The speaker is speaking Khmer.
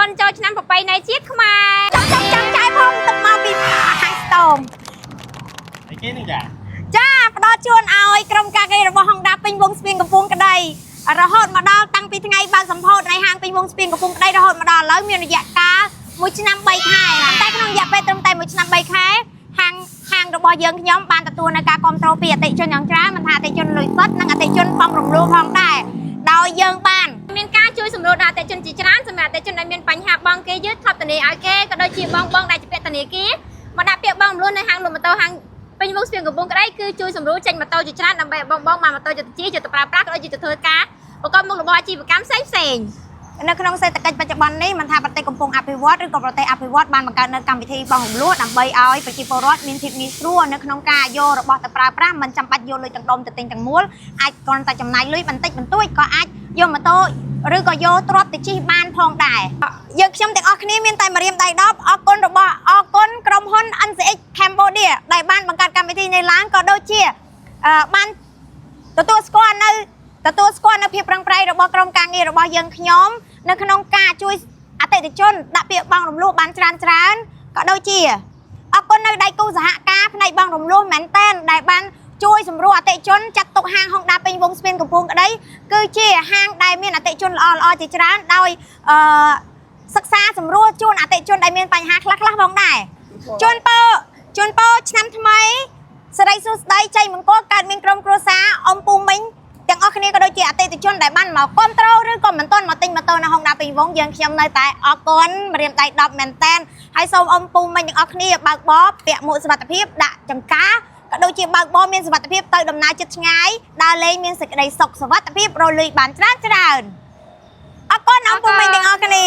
នចូលឆ្នាំប្រពៃណីជាតិខ្មែរចាំចាយផងទឹកមកពីខាងស្ទមអីគេនឹងចាចាផ្ដល់ជូនឲ្យក្រុមការងាររបស់ Honda ពេញវងស្ពានកំពង់ក្ដីរហូតមកដល់តាំងពីថ្ងៃបើកសម្ពោធនៃហាងពេញវងស្ពានកំពង់ក្ដីរហូតមកដល់ឥឡូវមានរយៈកាល1 ឆ្នាំ 3 ខែតែក្នុងរយៈពេលត្រឹមតែ1 ឆ្នាំ 3 ខែហាងរបស់យើងខ្ញុំបានទទួលនៅការគ្រប់គ្រងពីអតិថិជនយ៉ាងច្រើនមិនថាអតិថិជនលុយសុទ្ធនិងអតិថិជនបង់រំលោភផងដែរដោយយើងបានមានការជួយសម្រួលដល់អតិថិជនជាច្រើនសម្រាប់អតិថិជនដែលមានបញ្ហាបង់គេយឺតថប់ធានាឲ្យគេក៏ដូចជាបងដែលជាពាក់ធនាគារមកដាក់ពាក្យបង់រំលោភនៅហាងលក់ម៉ូតូហាងពេញវងស្ពានកំពង់ក្ដីគឺជួយសម្រួលចេញម៉ូតូជាច្រើនដើម្បីបងបានម៉ូតូយកទៅប្រើប្រាស់ក៏ដូចជាទៅធ្វើការប្រកបមុខរបរអាជីវកម្មផ្សេងនៅក្នុងសេដ្ឋកិច្ចបច្ចុប្បន្ននេះមិនថាប្រទេសកំពុងអភិវឌ្ឍឬក៏ប្រទេសអភិវឌ្ឍបានបង្កើតនៅកម្មវិធីបង់រំលោះដើម្បីឲ្យប្រជាពលរដ្ឋមានភាពងាយស្រួលនៅក្នុងការយករបស់ទៅប្រើប្រាស់មិនចាំបាច់យកលុយទាំងដុំទៅទិញទាំងមូលអាចគ្រាន់តែចំណាយលុយបន្តិចបន្តួចក៏អាចយកម៉ូតូឬក៏យកទ្រព្យទៅជិះបានផងដែរយើងខ្ញុំទាំងអស់គ្នាមានតែម្រាមដៃ10អរគុណក្រុមហ៊ុន NCX Cambodia ដែលបានបង្កើតកម្មវិធីនេះឡើងក៏ដូចជាបានទទួលស្គាល់នៅភាពប្រឹងប្រែងរបស់ក្រុមការងាររបស់យើងខ្ញុំនៅក្នុងការជួយអតិថិជនដាក់ពាក្យបង់រំលោះបានច្រើនក៏ដូចជាអរគុណនៅដៃគូសហការផ្នែកបង់រំលោះមែនតែនដែលបានជួយសម្រួលអតិថិជនចាត់ទុកហាង Honda ពេញវងស្ពានកំពង់ក្ដីគឺជាហាងដែលមានអតិថិជនល្អជាច្រើនដោយសិក្សាសម្រួលជូនអតិថិជនដែលមានបញ្ហាខ្លះផងដែរជូនពរឆ្នាំថ្មីសិរីសួស្ដីជ័យមង្គលកើតមានក្រុមគ្រួសារអ៊ំពូមីងទាំងអស់គ្នាក៏ដូចជាអតិថិជនដែលបានមកគ្រប់គ្រងឬក៏មិនទាន់មកទិញម៉ូតូនៅ Honda ពេញវងយើងខ្ញុំនៅតែអរគុណម្រាមដៃ10មែនតែនហើយសូមអ៊ំពូមីងទាំងអស់គ្នាបើកបរពាក់មួកសុវត្ថិភាពដាក់ចង្ការក៏ដូចជាបើកបរមានសុវត្ថិភាពទៅដំណើរជិតឆ្ងាយដើរលេងមានសេចក្តីសុខសុវត្ថិភាពរលួយបានច្រើនអរគុណអ៊ំពូមីងទាំងអស់គ្នា